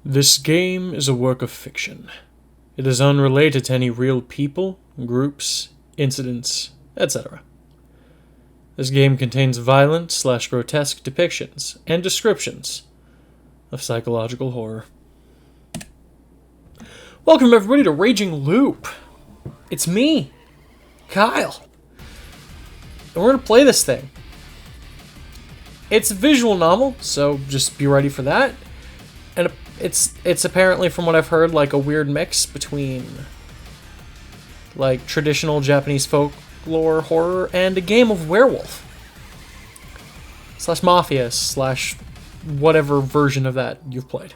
This game is a work of fiction. It is unrelated to any real people, groups, incidents, etc. This game contains violent/grotesque depictions and descriptions of psychological horror. Welcome everybody to Raging Loop. It's me, Kyle. And we're going to play this thing. It's a visual novel, so just be ready for that. And it's apparently, from what I've heard, like a weird mix between like traditional Japanese folklore horror and a game of werewolf / mafia / whatever version of that you've played.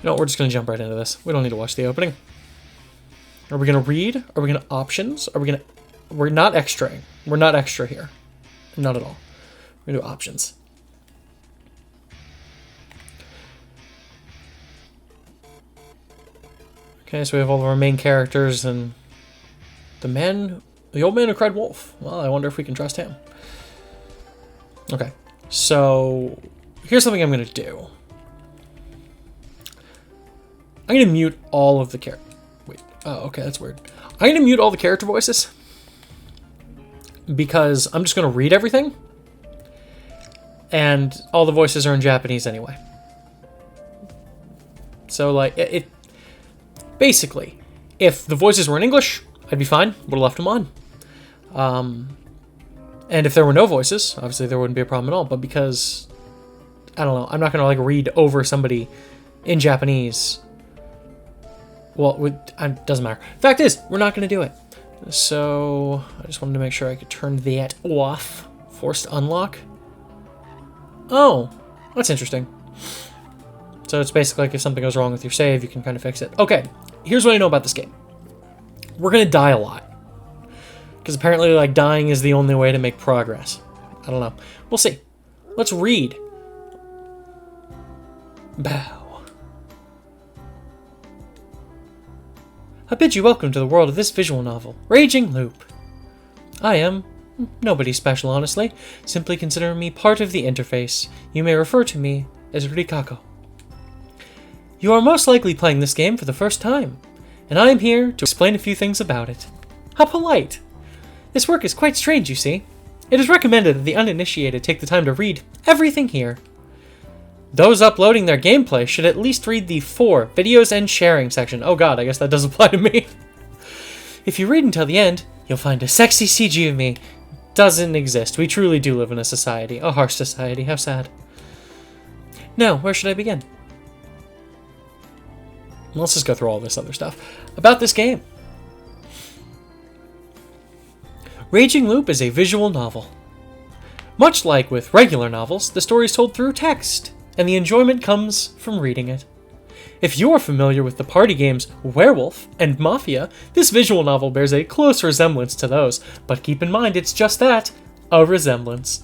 You know, we're just going to jump right into this. We don't need to watch the opening. Are we going to read? Are we going to options? We're not extraing. We're not extra here. Not at all. We're going to do options. Okay, so we have all of our main characters and the old man who cried wolf. Well, I wonder if we can trust him. Okay, so here's something I'm going to do. I'm going to mute all of the characters. Wait, oh, okay, that's weird. I'm going to mute all the character voices because I'm just going to read everything, and all the voices are in Japanese anyway. So, like, it basically, if the voices were in English, I'd be fine. Would have left them on. And if there were no voices, obviously there wouldn't be a problem at all. But because, I don't know, I'm not going to, like, read over somebody in Japanese. Well, it doesn't matter. Fact is, we're not going to do it. So, I just wanted to make sure I could turn that off. Forced unlock. Oh, that's interesting. So it's basically like if something goes wrong with your save, you can kind of fix it. Okay, here's what I know about this game. We're going to die a lot. Because apparently, like, dying is the only way to make progress. I don't know. We'll see. Let's read. Bow. I bid you welcome to the world of this visual novel, Raging Loop. I am nobody special, honestly. Simply consider me part of the interface. You may refer to me as Rikako. You are most likely playing this game for the first time, and I am here to explain a few things about it. How polite! This work is quite strange, you see. It is recommended that the uninitiated take the time to read everything here. Those uploading their gameplay should at least read the For Videos and Sharing section. Oh god, I guess that does apply to me. If you read until the end, you'll find a sexy CG of me. Doesn't exist. We truly do live in a society. A harsh society. How sad. Now, where should I begin? Let's just go through all this other stuff. About this game. Raging Loop is a visual novel. Much like with regular novels, the story is told through text, and the enjoyment comes from reading it. If you're familiar with the party games Werewolf and Mafia, this visual novel bears a close resemblance to those, but keep in mind it's just that, a resemblance.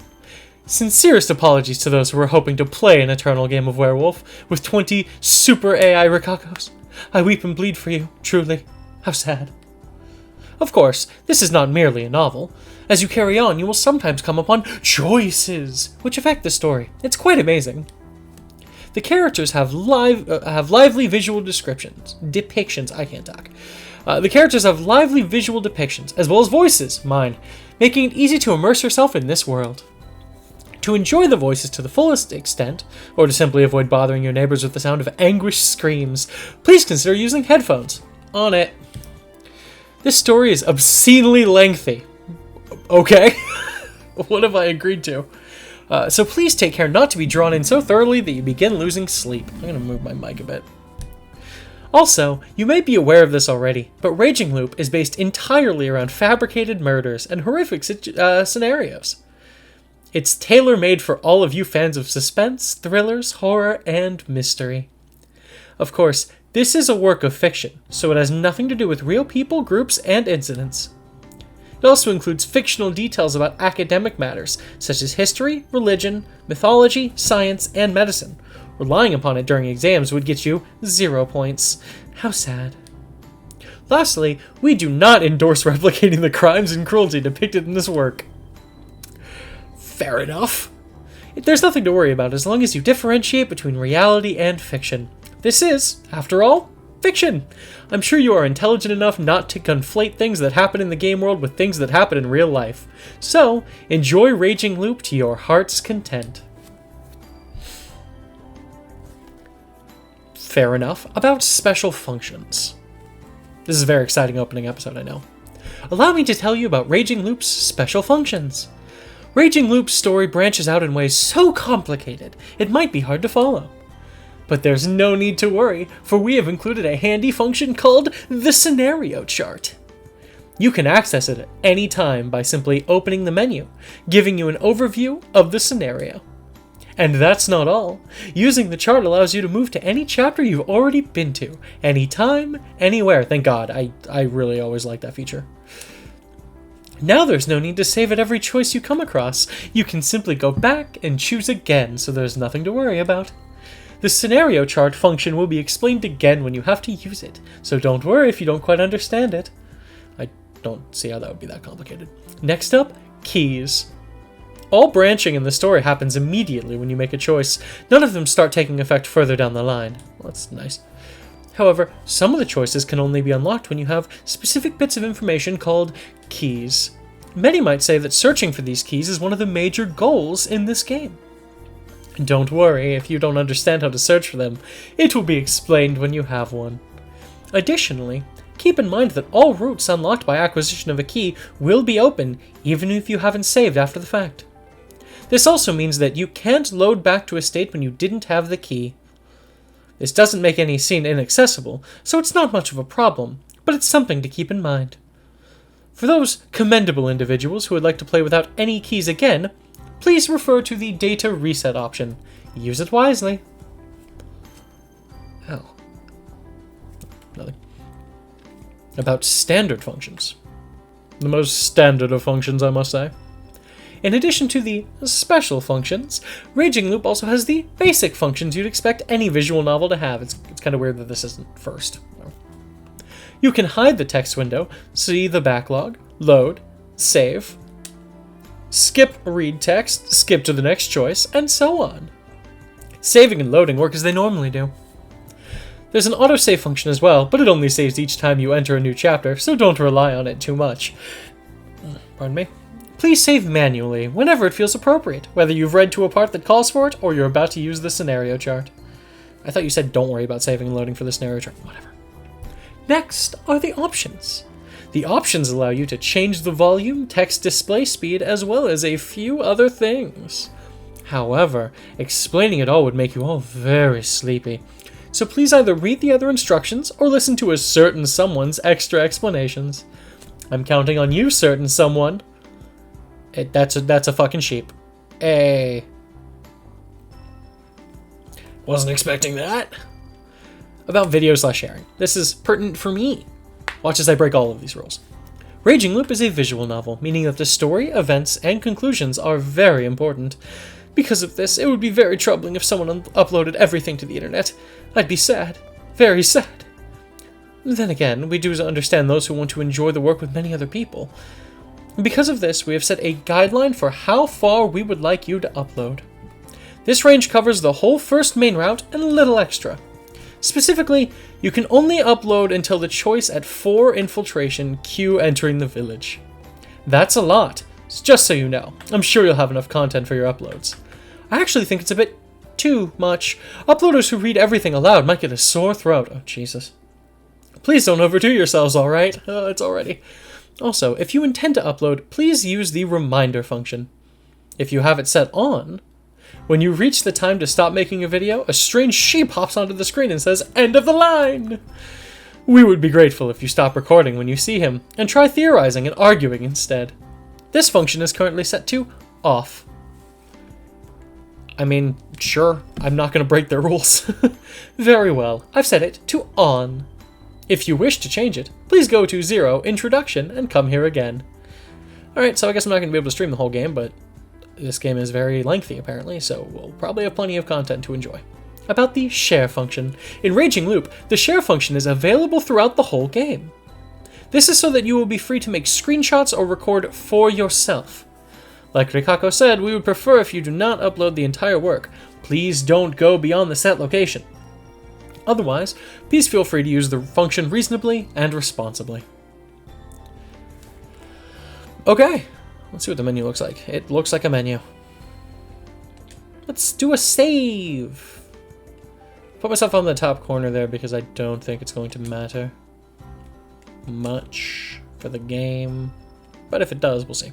Sincerest apologies to those who are hoping to play an eternal game of Werewolf with 20 super AI Rikakos. I weep and bleed for you, truly. How sad. Of course, this is not merely a novel. As you carry on, you will sometimes come upon choices, which affect the story. It's quite amazing. The characters have lively visual depictions. I can't talk. The characters have lively visual depictions, as well as voices, mine, making it easy to immerse yourself in this world. To enjoy the voices to the fullest extent, or to simply avoid bothering your neighbors with the sound of anguished screams, please consider using headphones. On it. This story is obscenely lengthy. Okay. What have I agreed to? So please take care not to be drawn in so thoroughly that you begin losing sleep. I'm going to move my mic a bit. Also, you may be aware of this already, but Raging Loop is based entirely around fabricated murders and horrific scenarios. It's tailor-made for all of you fans of suspense, thrillers, horror, and mystery. Of course, this is a work of fiction, so it has nothing to do with real people, groups, and incidents. It also includes fictional details about academic matters, such as history, religion, mythology, science, and medicine. Relying upon it during exams would get you 0 points. How sad. Lastly, we do not endorse replicating the crimes and cruelty depicted in this work. Fair enough. There's nothing to worry about as long as you differentiate between reality and fiction. This is, after all, fiction. I'm sure you are intelligent enough not to conflate things that happen in the game world with things that happen in real life. So, enjoy Raging Loop to your heart's content. Fair enough. About special functions. This is a very exciting opening episode, I know. Allow me to tell you about Raging Loop's special functions. Raging Loop's story branches out in ways so complicated, it might be hard to follow. But there's no need to worry, for we have included a handy function called the Scenario Chart. You can access it at any time by simply opening the menu, giving you an overview of the scenario. And that's not all. Using the chart allows you to move to any chapter you've already been to, anytime, anywhere. Thank God, I really always like that feature. Now there's no need to save at every choice you come across. You can simply go back and choose again, so there's nothing to worry about. The scenario chart function will be explained again when you have to use it, so don't worry if you don't quite understand it. I don't see how that would be that complicated. Next up, keys. All branching in the story happens immediately when you make a choice. None of them start taking effect further down the line. Well, that's nice. However, some of the choices can only be unlocked when you have specific bits of information called keys. Many might say that searching for these keys is one of the major goals in this game. Don't worry if you don't understand how to search for them. It will be explained when you have one. Additionally, keep in mind that all routes unlocked by acquisition of a key will be open even if you haven't saved after the fact. This also means that you can't load back to a state when you didn't have the key. This doesn't make any scene inaccessible, so it's not much of a problem, but it's something to keep in mind. For those commendable individuals who would like to play without any keys again, please refer to the data reset option. Use it wisely. Oh. Nothing. About standard functions. The most standard of functions, I must say. In addition to the special functions, Raging Loop also has the basic functions you'd expect any visual novel to have. It's kind of weird that this isn't first. You can hide the text window, see the backlog, load, save, skip read text, skip to the next choice, and so on. Saving and loading work as they normally do. There's an autosave function as well, but it only saves each time you enter a new chapter, so don't rely on it too much. Pardon me? Please save manually, whenever it feels appropriate, whether you've read to a part that calls for it, or you're about to use the scenario chart. I thought you said don't worry about saving and loading for the scenario chart. Whatever. Next are the options. The options allow you to change the volume, text display speed, as well as a few other things. However, explaining it all would make you all very sleepy. So please either read the other instructions or listen to a certain someone's extra explanations. I'm counting on you, certain someone. That's a fucking sheep. Hey. Wasn't expecting that. About video/sharing. This is pertinent for me. Watch as I break all of these rules. Raging Loop is a visual novel, meaning that the story, events, and conclusions are very important. Because of this, it would be very troubling if someone uploaded everything to the internet. I'd be sad. Very sad. Then again, we do understand those who want to enjoy the work with many other people. Because of this, we have set a guideline for how far we would like you to upload. This range covers the whole first main route and a little extra. Specifically, you can only upload until the choice at 4 infiltration Q entering the village. That's a lot, just so you know. I'm sure you'll have enough content for your uploads. I actually think it's a bit too much. Uploaders who read everything aloud might get a sore throat. Oh, Jesus. Please don't overdo yourselves, alright? It's already. Also, if you intend to upload, please use the reminder function. If you have it set on, when you reach the time to stop making a video, a strange sheep hops onto the screen and says, "End of the line!" We would be grateful if you stop recording when you see him, and try theorizing and arguing instead. This function is currently set to off. I mean, sure, I'm not going to break their rules. Very well, I've set it to on. If you wish to change it, please go to 0, introduction, and come here again. Alright, so I guess I'm not going to be able to stream the whole game, but this game is very lengthy apparently, so we'll probably have plenty of content to enjoy. About the share function. In Raging Loop, the share function is available throughout the whole game. This is so that you will be free to make screenshots or record for yourself. Like Rikako said, we would prefer if you do not upload the entire work. Please don't go beyond the set location. Otherwise, please feel free to use the function reasonably and responsibly. Okay, let's see what the menu looks like. It looks like a menu. Let's do a save. Put myself on the top corner there because I don't think it's going to matter much for the game. But if it does, we'll see.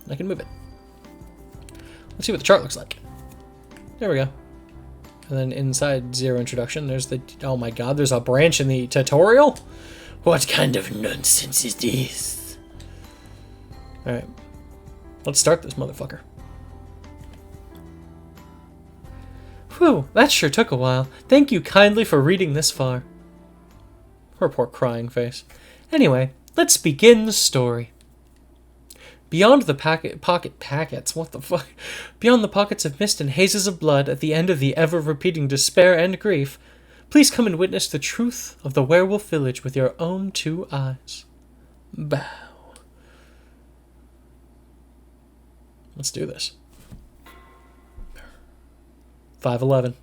I can move it. Let's see what the chart looks like. There we go. And then inside Zero Introduction, there's the... Oh my god, there's a branch in the tutorial? What kind of nonsense is this? Alright. Let's start this motherfucker. Whew, that sure took a while. Thank you kindly for reading this far. Her poor crying face. Anyway, let's begin the story. Beyond the packets, what the fuck? Beyond the pockets of mist and hazes of blood at the end of the ever-repeating despair and grief, please come and witness the truth of the werewolf village with your own 2 eyes. Bow. Let's do this. 5:11.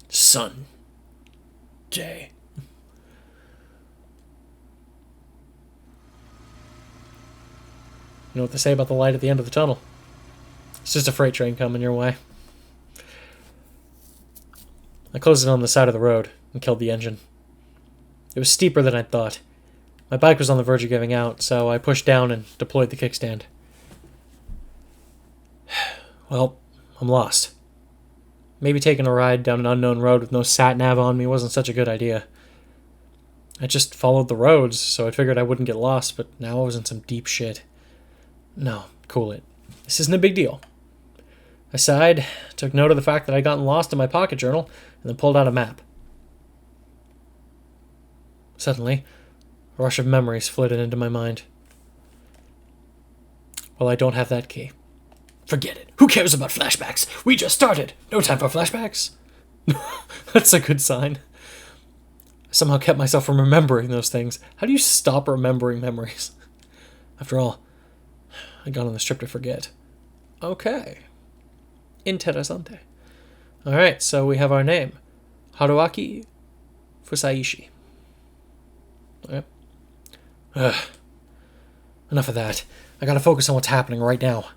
Sun. Day. You know what they say about the light at the end of the tunnel? It's just a freight train coming your way. I closed it on the side of the road and killed the engine. It was steeper than I'd thought. My bike was on the verge of giving out, so I pushed down and deployed the kickstand. Well, I'm lost. Maybe taking a ride down an unknown road with no sat-nav on me wasn't such a good idea. I just followed the roads, so I figured I wouldn't get lost, but now I was in some deep shit. No, cool it. This isn't a big deal. I sighed, took note of the fact that I'd gotten lost in my pocket journal, and then pulled out a map. Suddenly, a rush of memories flooded into my mind. Well, I don't have that key. Forget it. Who cares about flashbacks? We just started. No time for flashbacks. That's a good sign. I somehow kept myself from remembering those things. How do you stop remembering memories? After all, I got on this trip to forget. Okay. Interessante. Alright, so we have our name. Haruaki Fusaishi. Okay. Enough of that. I gotta focus on what's happening right now.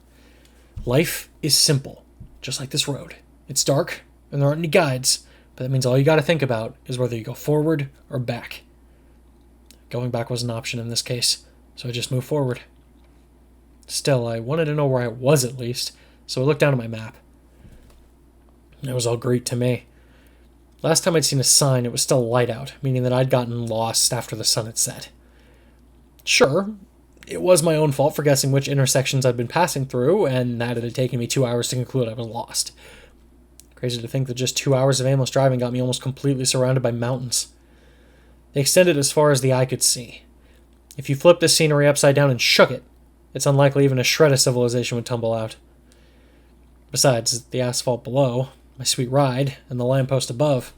Life is simple, just like this road. It's dark, and there aren't any guides, but that means all you gotta think about is whether you go forward or back. Going back was an option in this case, so I just moved forward. Still, I wanted to know where I was at least, so I looked down at my map. It was all Greek to me. Last time I'd seen a sign, it was still light out, meaning that I'd gotten lost after the sun had set. Sure, it was my own fault for guessing which intersections I'd been passing through, and that it had taken me 2 hours to conclude I was lost. Crazy to think that just 2 hours of aimless driving got me almost completely surrounded by mountains. They extended as far as the eye could see. If you flipped the scenery upside down and shook it, it's unlikely even a shred of civilization would tumble out. Besides, the asphalt below, my sweet ride, and the lamppost above.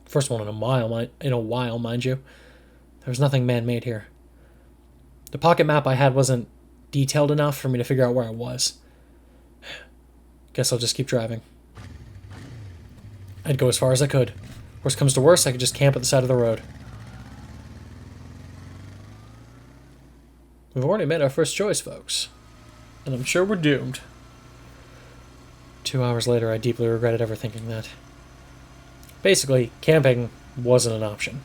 First one in a while, mind you. There was nothing man-made here. The pocket map I had wasn't detailed enough for me to figure out where I was. Guess I'll just keep driving. I'd go as far as I could. Worst comes to worst, I could just camp at the side of the road. We've already made our first choice, folks. And I'm sure we're doomed. 2 hours later, I deeply regretted ever thinking that. Basically, camping wasn't an option.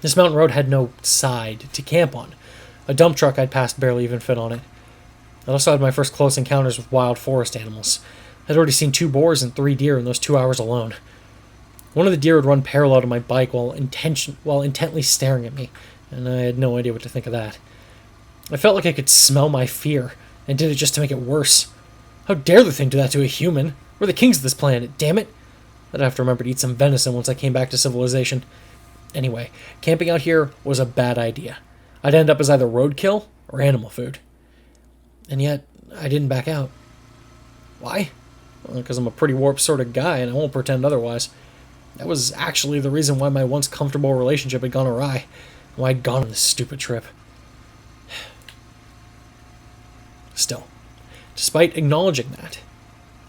This mountain road had no side to camp on. A dump truck I'd passed barely even fit on it. I also had my first close encounters with wild forest animals. I'd already seen 2 boars and 3 deer in those 2 hours alone. One of the deer would run parallel to my bike while intently staring at me, and I had no idea what to think of that. I felt like I could smell my fear, and did it just to make it worse. How dare the thing do that to a human? We're the kings of this planet, damn it! I'd have to remember to eat some venison once I came back to civilization. Anyway, camping out here was a bad idea. I'd end up as either roadkill or animal food. And yet, I didn't back out. Why? Well, because I'm a pretty warped sort of guy, and I won't pretend otherwise. That was actually the reason why my once comfortable relationship had gone awry, and why I'd gone on this stupid trip. Still, Despite acknowledging that,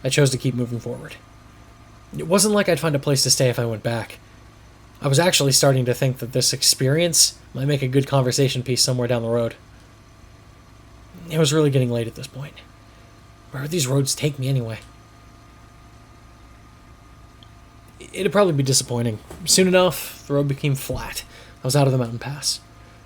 I chose to keep moving forward. It wasn't like I'd find a place to stay if I went back. I was actually starting to think that this experience might make a good conversation piece somewhere down the road. It was really getting late at this point. Where would these roads take me anyway? It'd probably be disappointing. Soon enough, the road became flat. I was out of the mountain pass.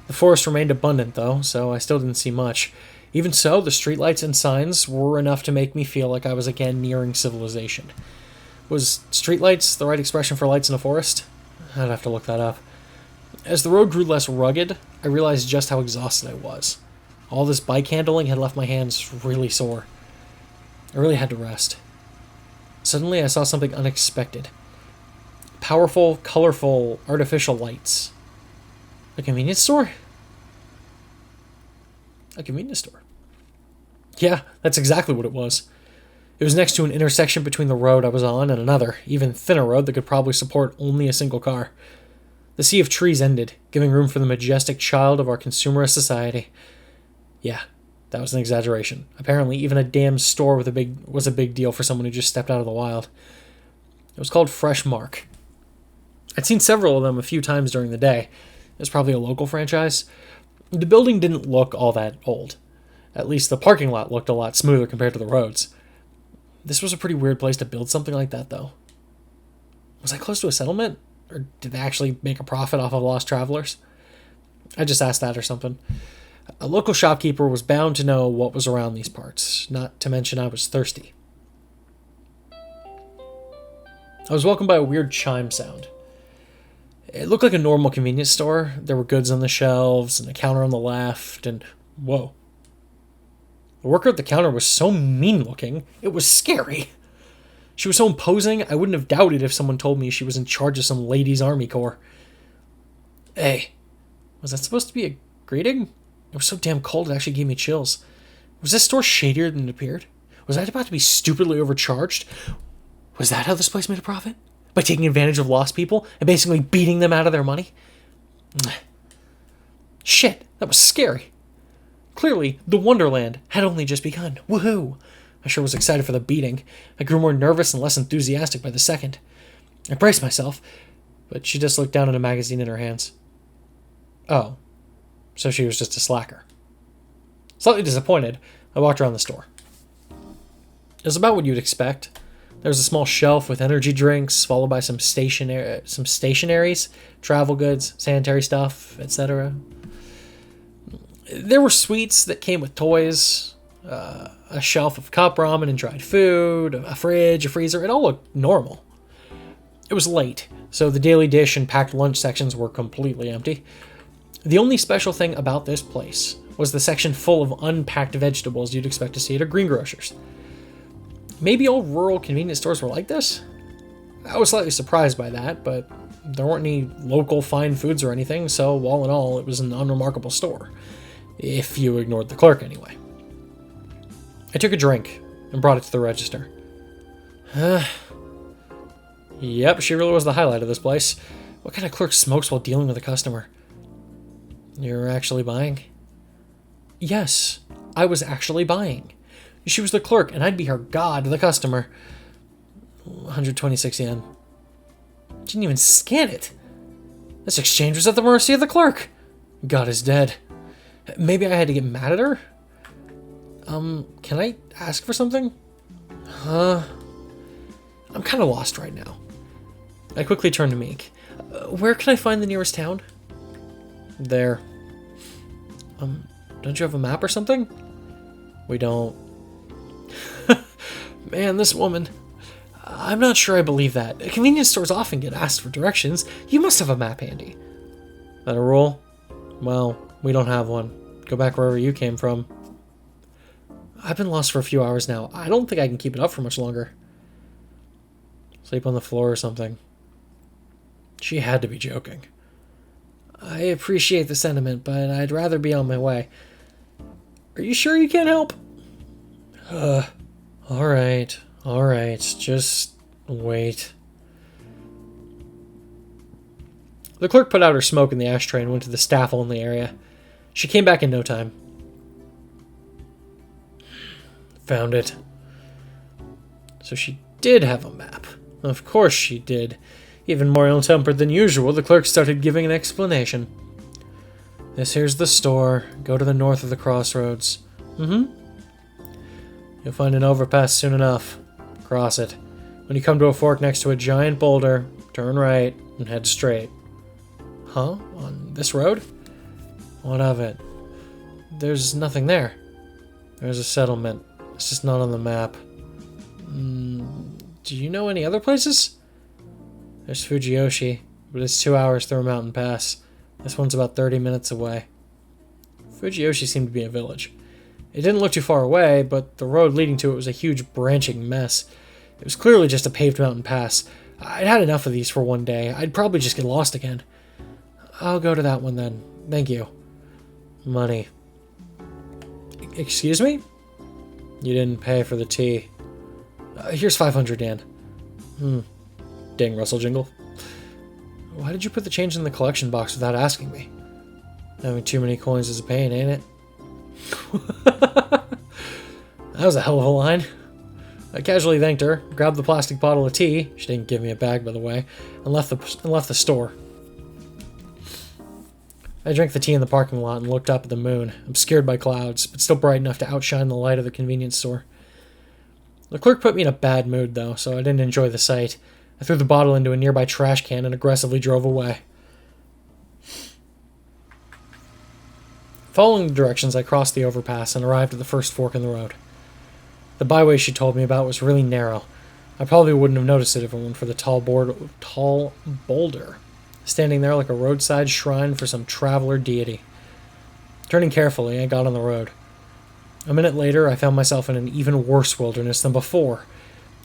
The forest remained abundant, though, so I still didn't see much. Even so, the streetlights and signs were enough to make me feel like I was again nearing civilization. Was streetlights the right expression for lights in a forest? I'd have to look that up. As the road grew less rugged, I realized just how exhausted I was. All this bike handling had left my hands really sore. I really had to rest. Suddenly, I saw something unexpected. Powerful, colorful, artificial lights. A convenience store? A convenience store. Yeah, that's exactly what it was. It was next to an intersection between the road I was on and another, even thinner road that could probably support only a single car. The sea of trees ended, giving room for the majestic child of our consumerist society. Yeah, that was an exaggeration. Apparently, even a damn store was a big deal for someone who just stepped out of the wild. It was called Fresh Mark. I'd seen several of them a few times during the day. It was probably a local franchise. The building didn't look all that old. At least the parking lot looked a lot smoother compared to the roads. This was a pretty weird place to build something like that, though. Was I close to a settlement? Or did they actually make a profit off of lost travelers? I just asked that or something. A local shopkeeper was bound to know what was around these parts, not to mention I was thirsty. I was welcomed by a weird chime sound. It looked like a normal convenience store. There were goods on the shelves and a counter on the left, and whoa. The worker at the counter was so mean-looking, it was scary. She was so imposing, I wouldn't have doubted if someone told me she was in charge of some ladies' army corps. Hey, was that supposed to be a greeting? It was so damn cold it actually gave me chills. Was this store shadier than it appeared? Was I about to be stupidly overcharged? Was that how this place made a profit? By taking advantage of lost people and basically beating them out of their money? Shit, that was scary. Clearly, the Wonderland had only just begun. Woohoo! I sure was excited for the beating. I grew more nervous and less enthusiastic by the second. I braced myself, but she just looked down at a magazine in her hands. Oh, so she was just a slacker. Slightly disappointed, I walked around the store. It was about what you'd expect. There was a small shelf with energy drinks, followed by some stationaries, travel goods, sanitary stuff, etc. There were sweets that came with toys, a shelf of cup ramen and dried food, a fridge, a freezer. It all looked normal. It was late, so the daily dish and packed lunch sections were completely empty. The only special thing about this place was the section full of unpacked vegetables you'd expect to see at a greengrocer's. Maybe all rural convenience stores were like this? I was slightly surprised by that, but there weren't any local fine foods or anything, so all in all, it was an unremarkable store. If you ignored the clerk, anyway. I took a drink and brought it to the register. Yep, she really was the highlight of this place. What kind of clerk smokes while dealing with a customer? You're actually buying? Yes, I was actually buying. She was the clerk, and I'd be her god, the customer. 126 yen. Didn't even scan it. This exchange was at the mercy of the clerk. God is dead. Maybe I had to get mad at her? Can I ask for something? I'm kind of lost right now. I quickly turned to Meek. Where can I find the nearest town? There. Don't you have a map or something? We don't. Man, this woman. I'm not sure I believe that. Convenience stores often get asked for directions. You must have a map handy. That a rule? Well, we don't have one. Go back wherever you came from. I've been lost for a few hours now. I don't think I can keep it up for much longer. Sleep on the floor or something. She had to be joking. I appreciate the sentiment, but I'd rather be on my way. Are you sure you can't help? Alright, just wait. The clerk put out her smoke in the ashtray and went to the staff-only area. She came back in no time. Found it. So she did have a map. Of course she did. Even more ill-tempered than usual, the clerk started giving an explanation. This here's the store. Go to the north of the crossroads. You'll find an overpass soon enough. Cross it. When you come to a fork next to a giant boulder, turn right and head straight. Huh? On this road? What of it? There's nothing there. There's a settlement. It's just not on the map. Do you know any other places? There's Fujiyoshi, but it's 2 hours through a mountain pass. This one's about 30 minutes away. Fujiyoshi seemed to be a village. It didn't look too far away, but the road leading to it was a huge branching mess. It was clearly just a paved mountain pass. I'd had enough of these for one day. I'd probably just get lost again. I'll go to that one then. Thank you. Money. Excuse me? You didn't pay for the tea. Here's 500 yen. Dang, Russell Jingle. Why did you put the change in the collection box without asking me? Having too many coins is a pain, ain't it? That was a hell of a line. I casually thanked her, grabbed the plastic bottle of tea, she didn't give me a bag by the way, and left the store. I drank the tea in the parking lot and looked up at the moon, obscured by clouds, but still bright enough to outshine the light of the convenience store. The clerk put me in a bad mood, though, so I didn't enjoy the sight. I threw the bottle into a nearby trash can and aggressively drove away. Following the directions, I crossed the overpass and arrived at the first fork in the road. The byway she told me about was really narrow. I probably wouldn't have noticed it if it weren't for the tall boulder, standing there like a roadside shrine for some traveler deity. Turning carefully, I got on the road. A minute later, I found myself in an even worse wilderness than before.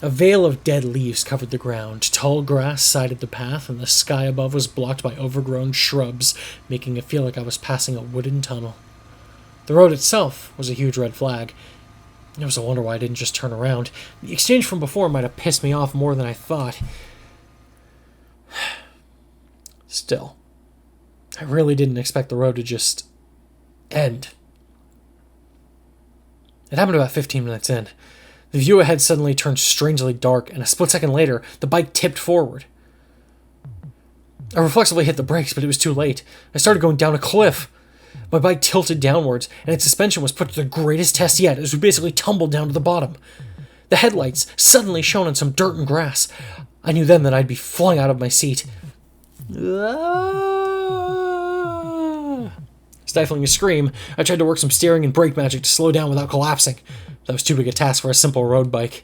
A veil of dead leaves covered the ground, tall grass sided the path, and the sky above was blocked by overgrown shrubs, making it feel like I was passing a wooden tunnel. The road itself was a huge red flag. It was a wonder why I didn't just turn around. The exchange from before might have pissed me off more than I thought. Still, I really didn't expect the road to just end. It happened about 15 minutes in. The view ahead suddenly turned strangely dark, and a split second later, the bike tipped forward. I reflexively hit the brakes, but it was too late. I started going down a cliff. My bike tilted downwards, and its suspension was put to the greatest test yet as we basically tumbled down to the bottom. The headlights suddenly shone on some dirt and grass. I knew then that I'd be flung out of my seat. Stifling a scream, I tried to work some steering and brake magic to slow down without collapsing. That was too big a task for a simple road bike.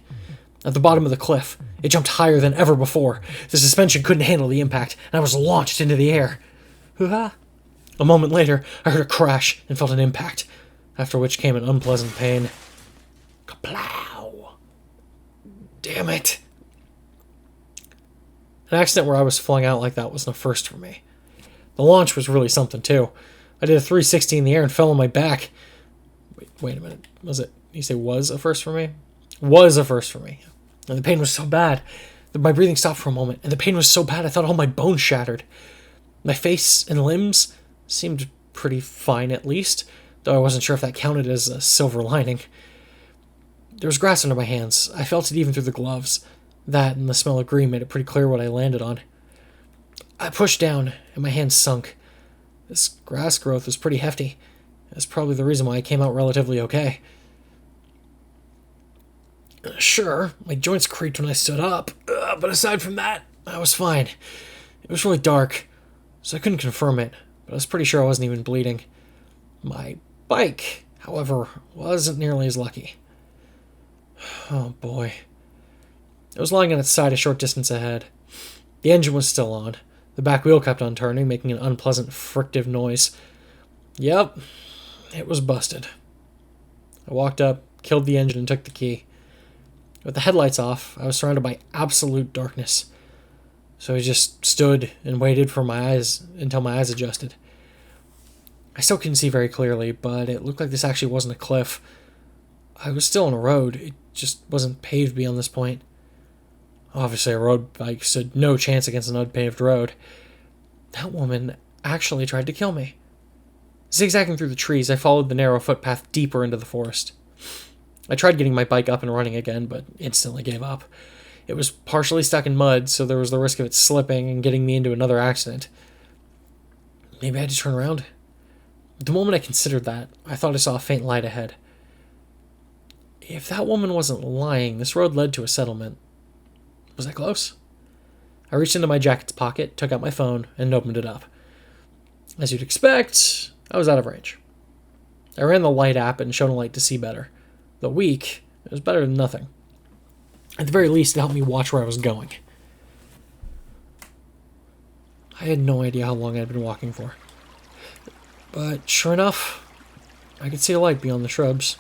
At the bottom of the cliff, it jumped higher than ever before. The suspension couldn't handle the impact, and I was launched into the air. Hoo-ha! A moment later, I heard a crash and felt an impact, after which came an unpleasant pain. Kaplow! Damn it! An accident where I was flung out like that was no first for me. The launch was really something, too. I did a 360 in the air and fell on my back. Wait a minute. Was it? You say was a first for me? Was a first for me. And the pain was so bad that my breathing stopped for a moment, and the pain was so bad I thought all my bones shattered. My face and limbs seemed pretty fine at least, though I wasn't sure if that counted as a silver lining. There was grass under my hands. I felt it even through the gloves. That and the smell of green made it pretty clear what I landed on. I pushed down, and my hands sunk. This grass growth was pretty hefty. That's probably the reason why I came out relatively okay. Sure, my joints creaked when I stood up, but aside from that, I was fine. It was really dark, so I couldn't confirm it, but I was pretty sure I wasn't even bleeding. My bike, however, wasn't nearly as lucky. Oh boy. It was lying on its side a short distance ahead. The engine was still on. The back wheel kept on turning, making an unpleasant frictive noise. Yep, it was busted. I walked up, killed the engine, and took the key. With the headlights off, I was surrounded by absolute darkness. So I just stood and waited for my eyes until my eyes adjusted. I still couldn't see very clearly, but it looked like this actually wasn't a cliff. I was still on a road, it just wasn't paved beyond this point. Obviously, a road bike stood no chance against an unpaved road. That woman actually tried to kill me. Zigzagging through the trees, I followed the narrow footpath deeper into the forest. I tried getting my bike up and running again, but instantly gave up. It was partially stuck in mud, so there was the risk of it slipping and getting me into another accident. Maybe I had to turn around? The moment I considered that, I thought I saw a faint light ahead. If that woman wasn't lying, this road led to a settlement. Was I close? I reached into my jacket's pocket, took out my phone, and opened it up. As you'd expect, I was out of range. I ran the light app and shone a light to see better. Though weak, it was better than nothing. At the very least, it helped me watch where I was going. I had no idea how long I'd been walking for. But sure enough, I could see a light beyond the shrubs.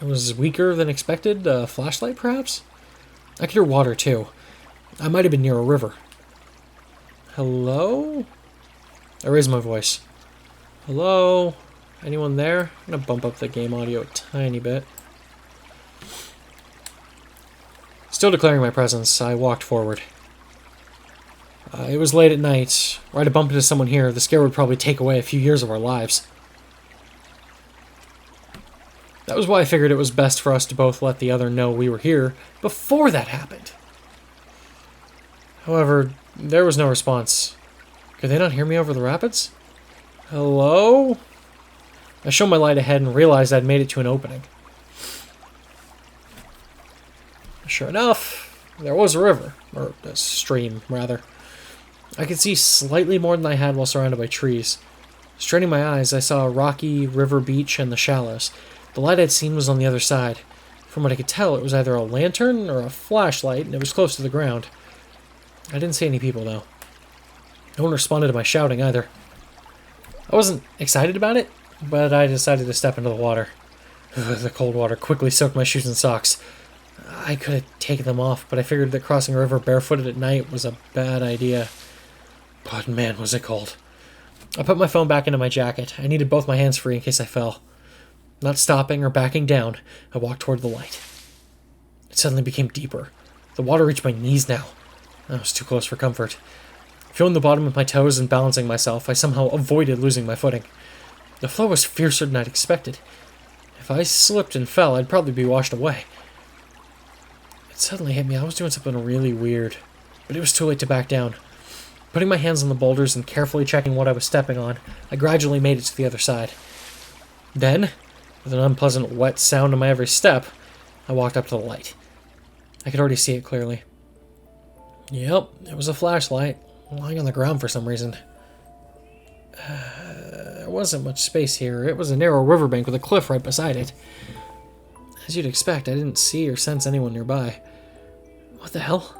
It was weaker than expected, a flashlight perhaps? I could hear water too. I might have been near a river. Hello? I raised my voice. Hello? Anyone there? I'm going to bump up the game audio a tiny bit. Still declaring my presence, I walked forward. It was late at night. Were I to bump into someone here, the scare would probably take away a few years of our lives. That was why I figured it was best for us to both let the other know we were here before that happened. However, there was no response. Could they not hear me over the rapids? Hello? I shone my light ahead and realized I'd made it to an opening. Sure enough, there was a river, or a stream, rather. I could see slightly more than I had while surrounded by trees. Straining my eyes, I saw a rocky river beach and the shallows. The light I'd seen was on the other side. From what I could tell, it was either a lantern or a flashlight, and it was close to the ground. I didn't see any people, though. No one responded to my shouting, either. I wasn't excited about it, but I decided to step into the water. The cold water quickly soaked my shoes and socks. I could have taken them off, but I figured that crossing a river barefooted at night was a bad idea. But man, was it cold. I put my phone back into my jacket. I needed both my hands free in case I fell. Not stopping or backing down, I walked toward the light. It suddenly became deeper. The water reached my knees now. I was too close for comfort. Feeling the bottom of my toes and balancing myself, I somehow avoided losing my footing. The flow was fiercer than I'd expected. If I slipped and fell, I'd probably be washed away. It suddenly hit me I was doing something really weird, but it was too late to back down. Putting my hands on the boulders and carefully checking what I was stepping on, I gradually made it to the other side. Then, with an unpleasant wet sound on my every step, I walked up to the light. I could already see it clearly. Yep, it was a flashlight, lying on the ground for some reason. There wasn't much space here. It was a narrow riverbank with a cliff right beside it. As you'd expect, I didn't see or sense anyone nearby. What the hell?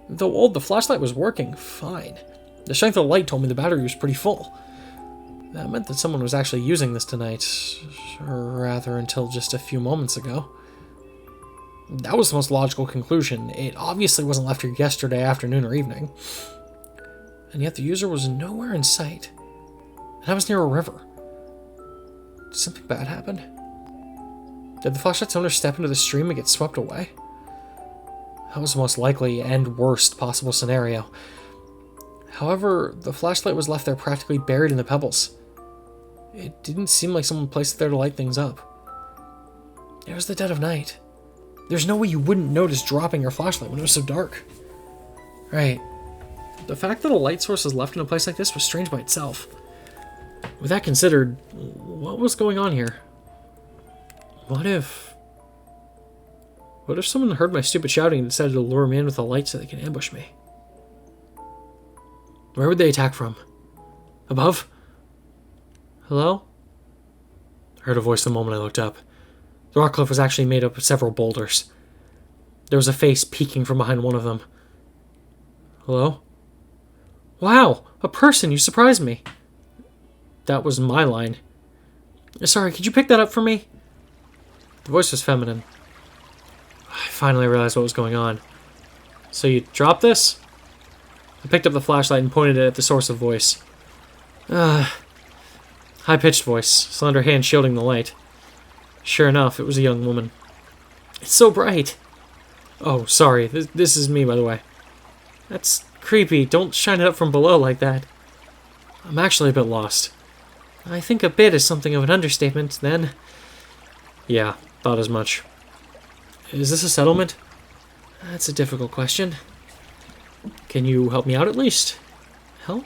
Though old, the flashlight was working fine. The strength of the light told me the battery was pretty full. That meant that someone was actually using this tonight, or rather until just a few moments ago. That was the most logical conclusion. It obviously wasn't left here yesterday afternoon or evening. And yet the user was nowhere in sight. And I was near a river. Did something bad happen? Did the flashlight's owner step into the stream and get swept away? That was the most likely and worst possible scenario. However, the flashlight was left there practically buried in the pebbles. It didn't seem like someone placed it there to light things up. It was the dead of night. There's no way you wouldn't notice dropping your flashlight when it was so dark. Right. The fact that a light source is left in a place like this was strange by itself. With that considered, what was going on here? What if someone heard my stupid shouting and decided to lure me in with a light so they can ambush me? Where would they attack from? Above? Hello? I heard a voice the moment I looked up. The rock cliff was actually made up of several boulders. There was a face peeking from behind one of them. Hello? Wow! A person! You surprised me! That was my line. Sorry, could you pick that up for me? The voice was feminine. I finally realized what was going on. So you dropped this? I picked up the flashlight and pointed it at the source of voice. High-pitched voice, slender hand shielding the light. Sure enough, it was a young woman. It's so bright! Oh, sorry, this is me, by the way. That's creepy, don't shine it up from below like that. I'm actually a bit lost. I think a bit is something of an understatement, then. Yeah, thought as much. Is this a settlement? That's a difficult question. Can you help me out at least? Help?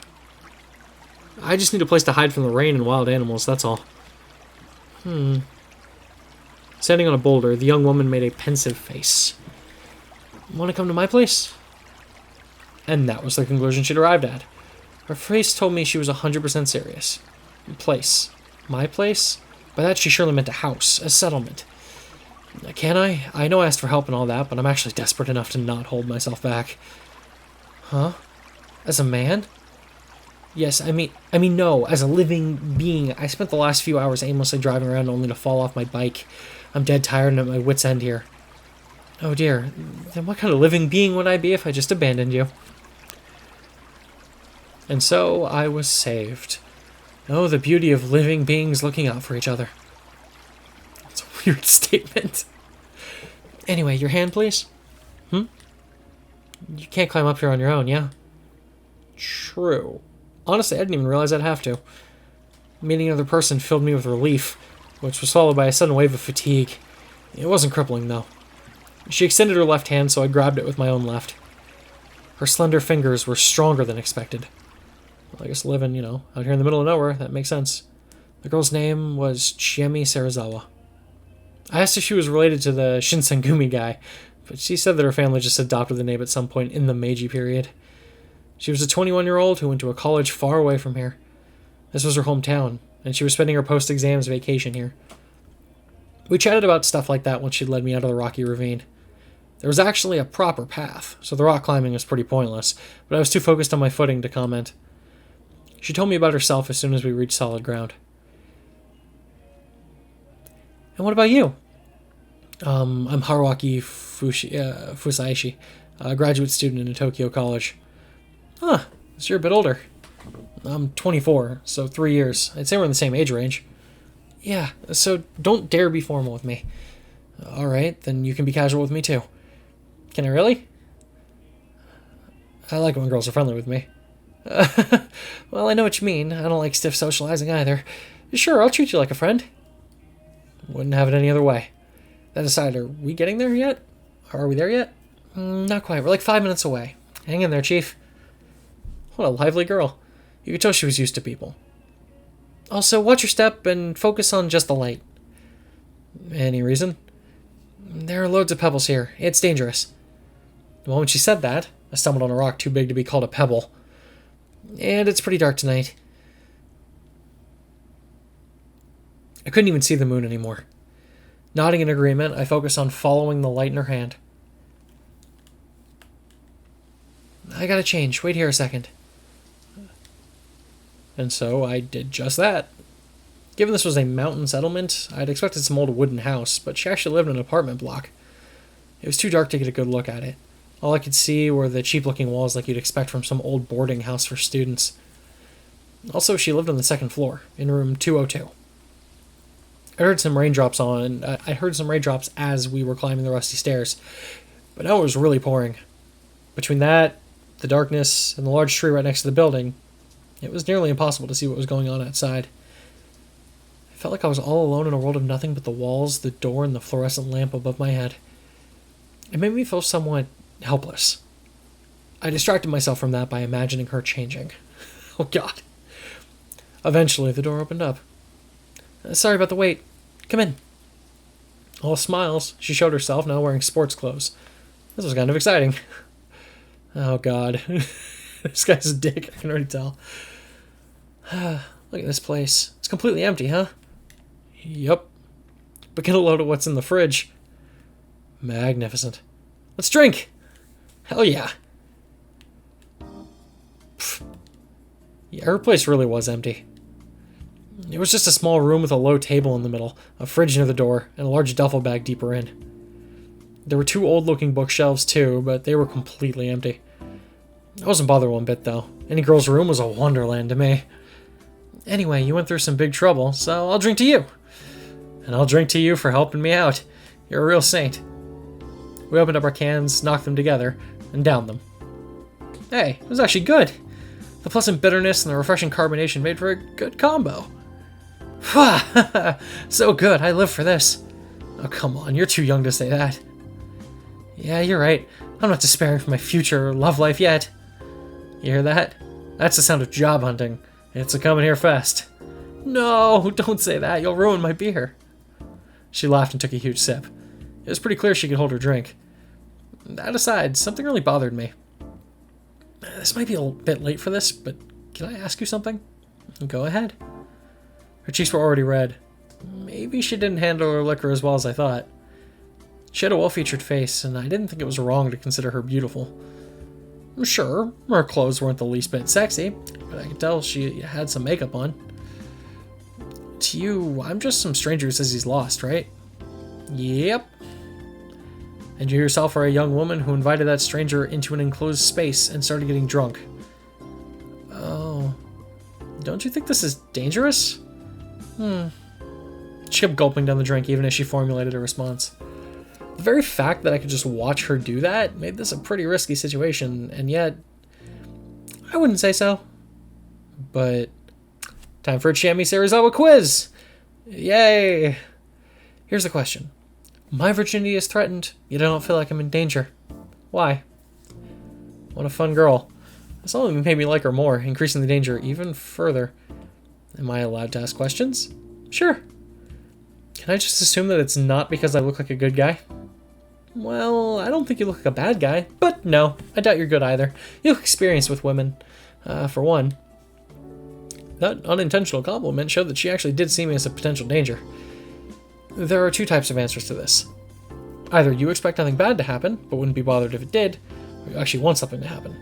I just need a place to hide from the rain and wild animals, that's all. Standing on a boulder, the young woman made a pensive face. Want to come to my place? And that was the conclusion she'd arrived at. Her face told me she was 100% serious. Place. My place? By that she surely meant a house, a settlement. Can I? I know I asked for help and all that, but I'm actually desperate enough to not hold myself back. Huh? As a man? Yes, I mean no, as a living being. I spent the last few hours aimlessly driving around only to fall off my bike. I'm dead tired and at my wit's end here. Oh dear, then what kind of living being would I be if I just abandoned you? And so I was saved. Oh, the beauty of living beings looking out for each other. That's a weird statement. Anyway, your hand, please? You can't climb up here on your own, yeah? True. Honestly, I didn't even realize I'd have to. Meeting another person filled me with relief, which was followed by a sudden wave of fatigue. It wasn't crippling, though. She extended her left hand, so I grabbed it with my own left. Her slender fingers were stronger than expected. Well, I guess living, out here in the middle of nowhere, that makes sense. The girl's name was Chiemi Serizawa. I asked if she was related to the Shinsengumi guy, but she said that her family just adopted the name at some point in the Meiji period. She was a 21-year-old who went to a college far away from here. This was her hometown, and she was spending her post-exams vacation here. We chatted about stuff like that once she led me out of the rocky ravine. There was actually a proper path, so the rock climbing was pretty pointless, but I was too focused on my footing to comment. She told me about herself as soon as we reached solid ground. And what about you? I'm Haruaki Fusaishi, a graduate student in a Tokyo college. Huh, so you're a bit older. I'm 24, so 3 years. I'd say we're in the same age range. Yeah, so don't dare be formal with me. Alright, then you can be casual with me too. Can I really? I like it when girls are friendly with me. Well, I know what you mean. I don't like stiff socializing either. Sure, I'll treat you like a friend. Wouldn't have it any other way. That aside, are we getting there yet? Are we there yet? Not quite. We're like 5 minutes away. Hang in there, Chief. What a lively girl. You could tell she was used to people. Also, watch your step and focus on just the light. Any reason? There are loads of pebbles here. It's dangerous. The moment she said that, I stumbled on a rock too big to be called a pebble. And it's pretty dark tonight. I couldn't even see the moon anymore. Nodding in agreement, I focused on following the light in her hand. I gotta change. Wait here a second. And so I did just that. Given this was a mountain settlement, I'd expected some old wooden house, but she actually lived in an apartment block. It was too dark to get a good look at it. All I could see were the cheap-looking walls like you'd expect from some old boarding house for students. Also, she lived on the second floor, in room 202. I heard some raindrops as we were climbing the rusty stairs, but now it was really pouring. Between that, the darkness, and the large tree right next to the building, it was nearly impossible to see what was going on outside. I felt like I was all alone in a world of nothing but the walls, the door, and the fluorescent lamp above my head. It made me feel somewhat helpless. I distracted myself from that by imagining her changing. Oh god. Eventually, the door opened up. Sorry about the wait. Come in. All smiles, she showed herself, now wearing sports clothes. This was kind of exciting. Oh god. This guy's a dick, I can already tell. Look at this place. It's completely empty, huh? Yup. But get a load of what's in the fridge. Magnificent. Let's drink! Hell yeah. Pfft. Yeah, her place really was empty. It was just a small room with a low table in the middle, a fridge near the door, and a large duffel bag deeper in. There were 2 old-looking bookshelves too, but they were completely empty. I wasn't bothered one bit, though. Any girl's room was a wonderland to me. Anyway, you went through some big trouble, so I'll drink to you. And I'll drink to you for helping me out. You're a real saint. We opened up our cans, knocked them together, and downed them. Hey, it was actually good. The pleasant bitterness and the refreshing carbonation made for a good combo. So good, I live for this. Oh, come on, you're too young to say that. Yeah, you're right. I'm not despairing for my future love life yet. You hear that? That's the sound of job hunting. It's a coming here fast. No, don't say that. You'll ruin my beer. She laughed and took a huge sip. It was pretty clear she could hold her drink. That aside, something really bothered me. This might be a bit late for this, but can I ask you something? Go ahead. Her cheeks were already red. Maybe she didn't handle her liquor as well as I thought. She had a well-featured face, and I didn't think it was wrong to consider her beautiful. Sure, her clothes weren't the least bit sexy, but I could tell she had some makeup on. To you, I'm just some stranger who says he's lost, right? Yep. And you yourself are a young woman who invited that stranger into an enclosed space and started getting drunk. Oh. Don't you think this is dangerous? She kept gulping down the drink even as she formulated a response. The very fact that I could just watch her do that made this a pretty risky situation, and yet I wouldn't say so. But time for a Chiemi Serizawa quiz! Yay! Here's the question. My virginity is threatened, yet I don't feel like I'm in danger. Why? What a fun girl. This only made me like her more, increasing the danger even further. Am I allowed to ask questions? Sure. Can I just assume that it's not because I look like a good guy? Well, I don't think you look like a bad guy, but no, I doubt you're good either. You look experienced with women, for one. That unintentional compliment showed that she actually did see me as a potential danger. There are two types of answers to this. Either you expect nothing bad to happen, but wouldn't be bothered if it did, or you actually want something to happen.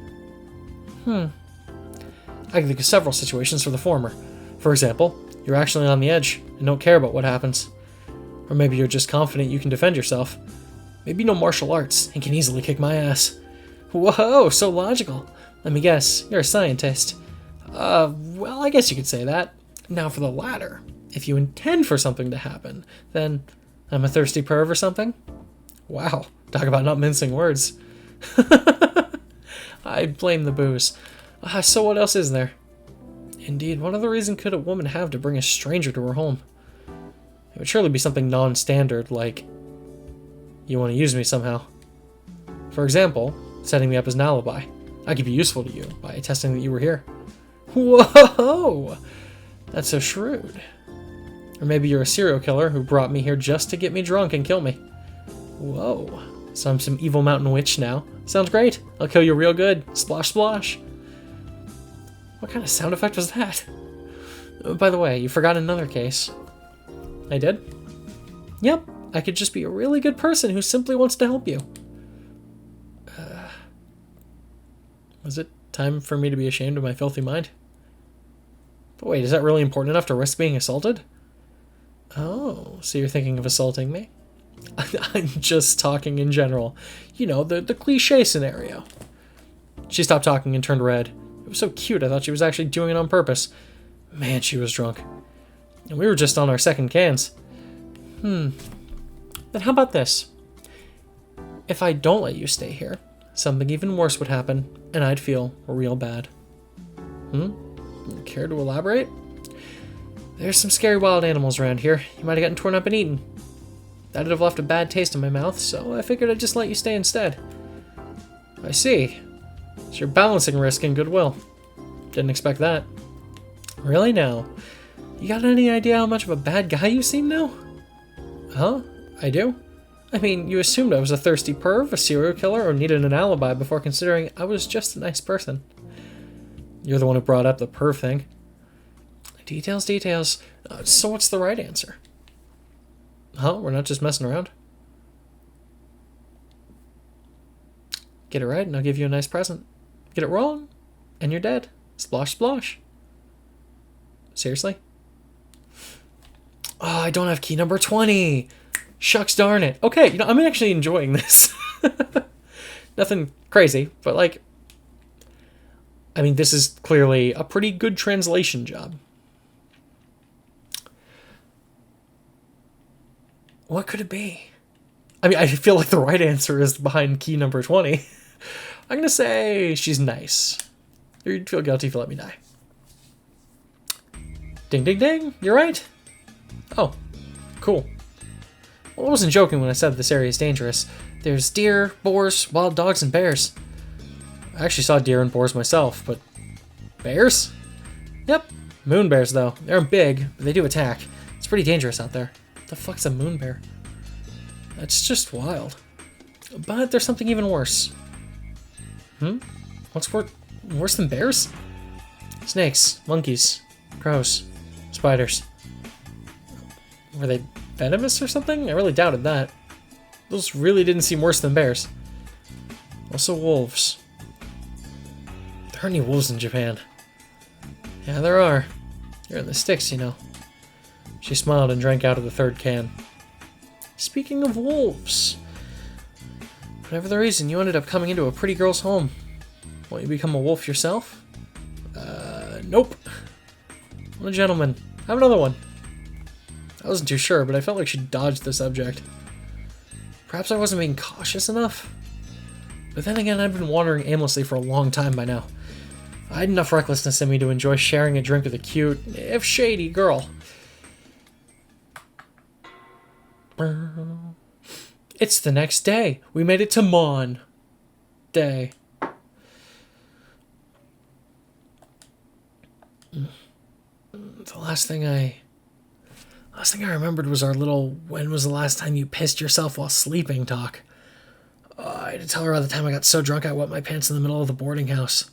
I can think of several situations for the former. For example, you're actually on the edge and don't care about what happens. Or maybe you're just confident you can defend yourself. Maybe you know martial arts and can easily kick my ass. Whoa, so logical. Let me guess, you're a scientist. Well, I guess you could say that. Now for the latter. If you intend for something to happen, then I'm a thirsty perv or something? Wow, talk about not mincing words. I blame the booze. So what else is there? Indeed, what other reason could a woman have to bring a stranger to her home? It would surely be something non-standard, like you want to use me somehow. For example, setting me up as an alibi. I could be useful to you by attesting that you were here. Whoa! That's so shrewd. Or maybe you're a serial killer who brought me here just to get me drunk and kill me. Whoa. So I'm some evil mountain witch now. Sounds great. I'll kill you real good. Splosh splosh. What kind of sound effect was that? By the way, you forgot another case. I did? Yep. I could just be a really good person who simply wants to help you. Was it time for me to be ashamed of my filthy mind? But wait, is that really important enough to risk being assaulted? Oh, so you're thinking of assaulting me? I'm just talking in general. You know, the cliche scenario. She stopped talking and turned red. It was so cute, I thought she was actually doing it on purpose. Man, she was drunk. And we were just on our second cans. Then how about this? If I don't let you stay here, something even worse would happen, and I'd feel real bad. Care to elaborate? There's some scary wild animals around here. You might have gotten torn up and eaten. That'd have left a bad taste in my mouth, so I figured I'd just let you stay instead. I see. So you're balancing risk and goodwill. Didn't expect that. Really now? You got any idea how much of a bad guy you seem now? Huh? I do? I mean, you assumed I was a thirsty perv, a serial killer, or needed an alibi before considering I was just a nice person. You're the one who brought up the perv thing. Details, details. So what's the right answer? Huh? We're not just messing around? Get it right and I'll give you a nice present. Get it wrong and you're dead. Splosh, splosh. Seriously? Oh, I don't have key number 20. Shucks darn it. Okay, you know, I'm actually enjoying this. Nothing crazy, but like, I mean, this is clearly a pretty good translation job. What could it be? I mean, I feel like the right answer is behind key number 20. I'm going to say she's nice. You'd feel guilty if you let me die. Ding, ding, ding. You're right. Oh, cool. I wasn't joking when I said this area is dangerous. There's deer, boars, wild dogs, and bears. I actually saw deer and boars myself, but bears? Yep, moon bears though. They aren't big, but they do attack. It's pretty dangerous out there. What the fuck's a moon bear? That's just wild. But there's something even worse. What's worse than bears? Snakes, monkeys, crows, spiders. Were they venomous or something? I really doubted that. Those really didn't seem worse than bears. Also wolves. There aren't any wolves in Japan. Yeah, there are. They're in the sticks, you know. She smiled and drank out of the third can. Speaking of wolves, whatever the reason, you ended up coming into a pretty girl's home. Won't you become a wolf yourself? Nope. I'm a gentleman. Have another one. I wasn't too sure, but I felt like she dodged the subject. Perhaps I wasn't being cautious enough? But then again, I've been wandering aimlessly for a long time by now. I had enough recklessness in me to enjoy sharing a drink with a cute, if shady, girl. It's the next day. We made it to Mon Day. The last thing I remembered was our little "when was the last time you pissed yourself while sleeping" talk. I had to tell her by the time I got so drunk I wet my pants in the middle of the boarding house.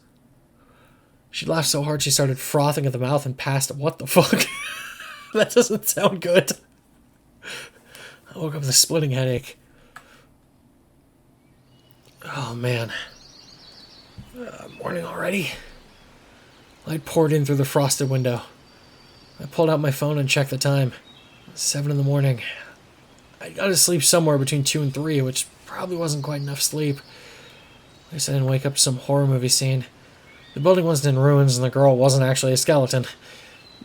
She laughed so hard she started frothing at the mouth and passed. What the fuck? That doesn't sound good. I woke up with a splitting headache. Oh man. Morning already? Light poured in through the frosted window. I pulled out my phone and checked the time. 7 in the morning. I got to sleep somewhere between 2 and 3, which probably wasn't quite enough sleep. At least I didn't wake up to some horror movie scene. The building wasn't in ruins and the girl wasn't actually a skeleton.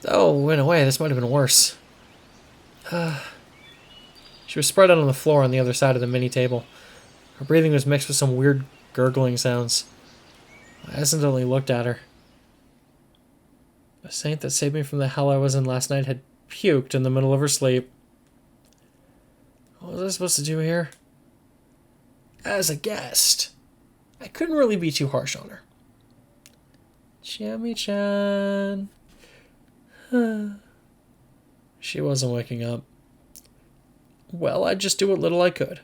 Though, in a way, this might have been worse. She was spread out on the floor on the other side of the mini table. Her breathing was mixed with some weird gurgling sounds. I hesitantly looked at her. The saint that saved me from the hell I was in last night had puked in the middle of her sleep. What was I supposed to do here? As a guest, I couldn't really be too harsh on her. Chiemi-chan. She wasn't waking up. Well, I'd just do what little I could.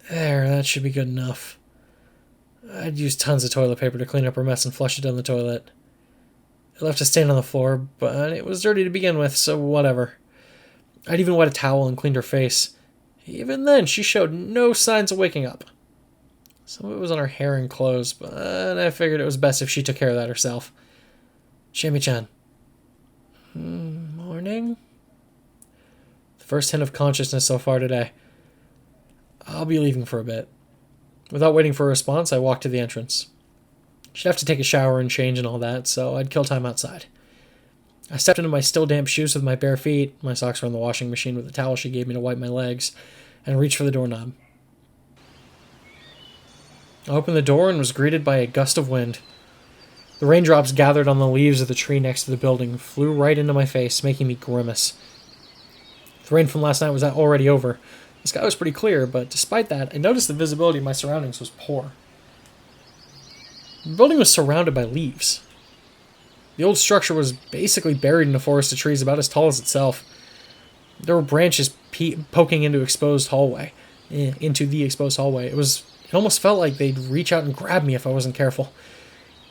There, that should be good enough. I'd used tons of toilet paper to clean up her mess and flush it down the toilet. It left a stain on the floor, but it was dirty to begin with, so whatever. I'd even wet a towel and cleaned her face. Even then, she showed no signs of waking up. Some of it was on her hair and clothes, but I figured it was best if she took care of that herself. Chiemi-chan. Morning? The first hint of consciousness so far today. I'll be leaving for a bit. Without waiting for a response, I walked to the entrance. She'd have to take a shower and change and all that, so I'd kill time outside. I stepped into my still damp shoes with my bare feet, my socks were in the washing machine with the towel she gave me to wipe my legs, and reached for the doorknob. I opened the door and was greeted by a gust of wind. The raindrops gathered on the leaves of the tree next to the building, flew right into my face, making me grimace. The rain from last night was already over. The sky was pretty clear, but despite that, I noticed the visibility of my surroundings was poor. The building was surrounded by leaves. The old structure was basically buried in a forest of trees about as tall as itself. There were branches poking into the exposed hallway. It almost felt like they'd reach out and grab me if I wasn't careful.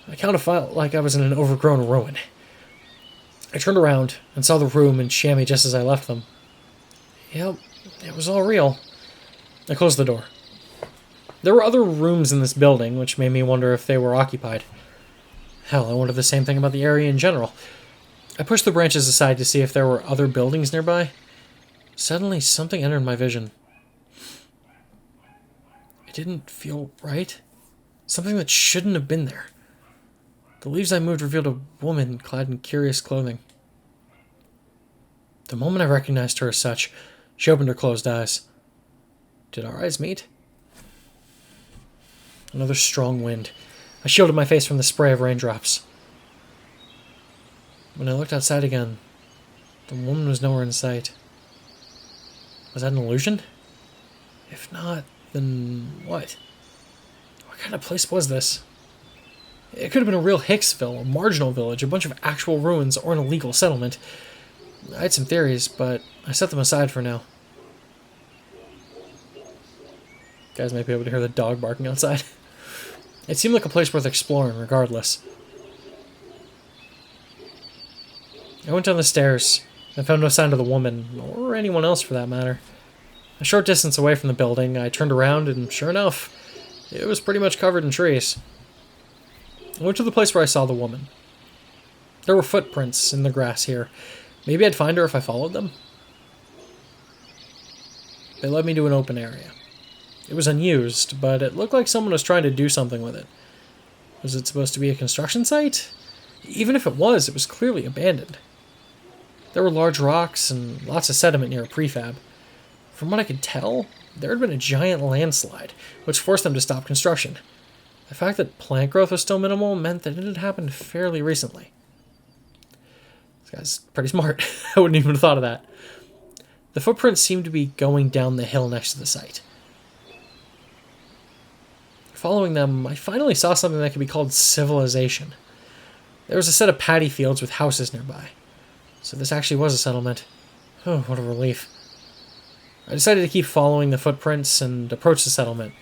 I kind of felt like I was in an overgrown ruin. I turned around and saw the room and Chiemi just as I left them. Yep, it was all real. I closed the door. There were other rooms in this building, which made me wonder if they were occupied. Hell, I wondered the same thing about the area in general. I pushed the branches aside to see if there were other buildings nearby. Suddenly, something entered my vision. It didn't feel right. Something that shouldn't have been there. The leaves I moved revealed a woman clad in curious clothing. The moment I recognized her as such, she opened her closed eyes. Did our eyes meet? Another strong wind. I shielded my face from the spray of raindrops. When I looked outside again, The woman was nowhere in sight. Was that an illusion? If not, then what? What kind of place was this? It could have been a real Hicksville, a marginal village, a bunch of actual ruins, or an illegal settlement. I had some theories, but I set them aside for now. You guys might be able to hear the dog barking outside. It seemed like a place worth exploring, regardless. I went down the stairs and found no sign of the woman, or anyone else for that matter. A short distance away from the building, I turned around, and sure enough, it was pretty much covered in trees. I went to the place where I saw the woman. There were footprints in the grass here. Maybe I'd find her if I followed them? They led me to an open area. It was unused, but it looked like someone was trying to do something with it. Was it supposed to be a construction site? Even if it was clearly abandoned. There were large rocks and lots of sediment near a prefab. From what I could tell, there had been a giant landslide, which forced them to stop construction. The fact that plant growth was still minimal meant that it had happened fairly recently. This guy's pretty smart. I wouldn't even have thought of that. The footprints seemed to be going down the hill next to the site. Following them, I finally saw something that could be called civilization. There was a set of paddy fields with houses nearby. So this actually was a settlement. Oh, what a relief. I decided to keep following the footprints and approach the settlement.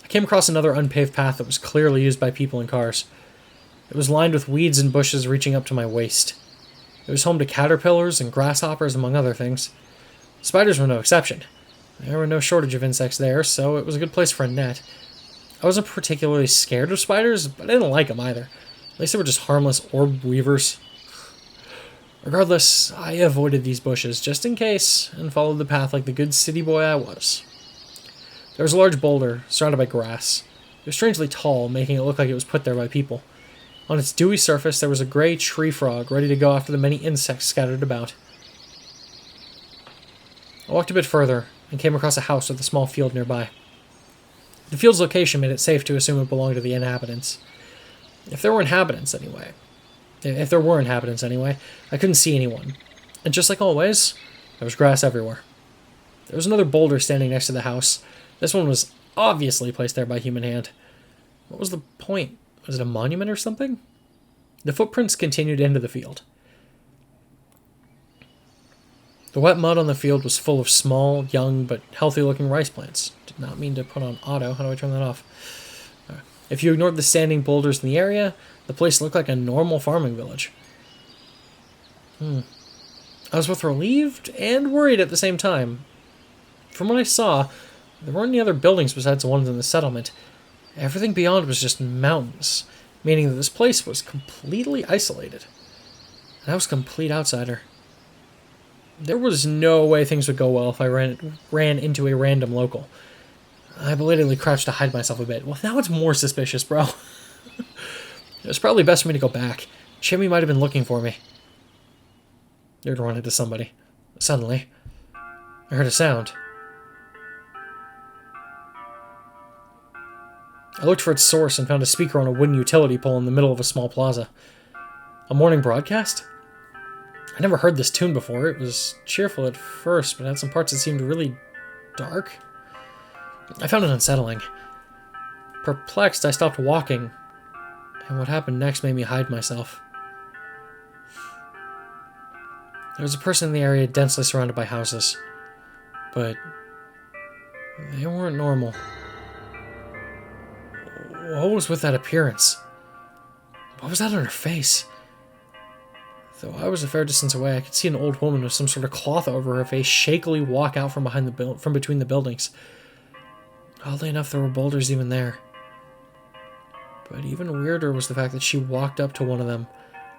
I came across another unpaved path that was clearly used by people and cars. It was lined with weeds and bushes reaching up to my waist. It was home to caterpillars and grasshoppers, among other things. Spiders were no exception. There were no shortage of insects there, so it was a good place for a net. I wasn't particularly scared of spiders, but I didn't like them either. At least they were just harmless orb weavers. Regardless, I avoided these bushes just in case, and followed the path like the good city boy I was. There was a large boulder, surrounded by grass. It was strangely tall, making it look like it was put there by people. On its dewy surface, there was a gray tree frog ready to go after the many insects scattered about. I walked a bit further, and came across a house with a small field nearby. The field's location made it safe to assume it belonged to the inhabitants. If there were inhabitants anyway, I couldn't see anyone. And just like always, there was grass everywhere. There was another boulder standing next to the house. This one was obviously placed there by human hand. What was the point? Was it a monument or something? The footprints continued into the field. The wet mud on the field was full of small, young, but healthy-looking rice plants. Did not mean to put on auto. How do I turn that off? If you ignored the standing boulders in the area, the place looked like a normal farming village. I was both relieved and worried at the same time. From what I saw, there weren't any other buildings besides the ones in the settlement. Everything beyond was just mountains, meaning that this place was completely isolated. And I was a complete outsider. There was no way things would go well if I ran into a random local. I belatedly crouched to hide myself a bit. Well, now it's more suspicious, bro. It was probably best for me to go back. Chiemi might have been looking for me. There'd run into somebody. Suddenly, I heard a sound. I looked for its source and found a speaker on a wooden utility pole in the middle of a small plaza. A morning broadcast? I never heard this tune before. It was cheerful at first, but had some parts that seemed really dark. I found it unsettling. Perplexed, I stopped walking, and what happened next made me hide myself. There was a person in the area densely surrounded by houses, but they weren't normal. What was with that appearance? What was that on her face? Though I was a fair distance away, I could see an old woman with some sort of cloth over her face shakily walk out from between the buildings. Oddly enough, there were boulders even there. But even weirder was the fact that she walked up to one of them,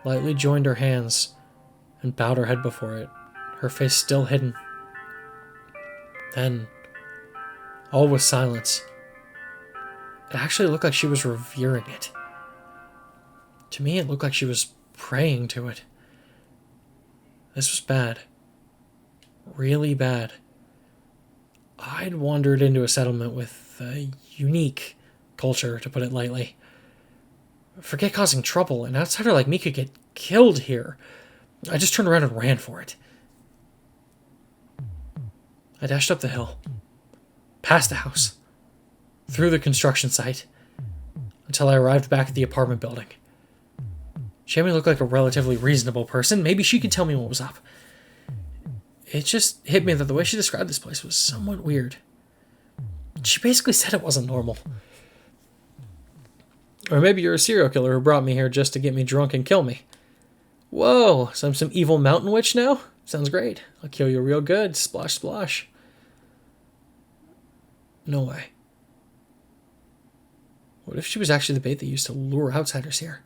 lightly joined her hands, and bowed her head before it, her face still hidden. Then, all was silence. It actually looked like she was revering it. To me, it looked like she was praying to it. This was bad. Really bad. I'd wandered into a settlement with a unique culture, to put it lightly. Forget causing trouble, an outsider like me could get killed here. I just turned around and ran for it. I dashed up the hill, past the house, through the construction site, until I arrived back at the apartment building. Chiemi looked like a relatively reasonable person. Maybe she could tell me what was up. It just hit me that the way she described this place was somewhat weird. She basically said it wasn't normal. Or maybe you're a serial killer who brought me here just to get me drunk and kill me. Whoa, so I'm some evil mountain witch now? Sounds great. I'll kill you real good. Splosh, splosh. No way. What if she was actually the bait they used to lure outsiders here?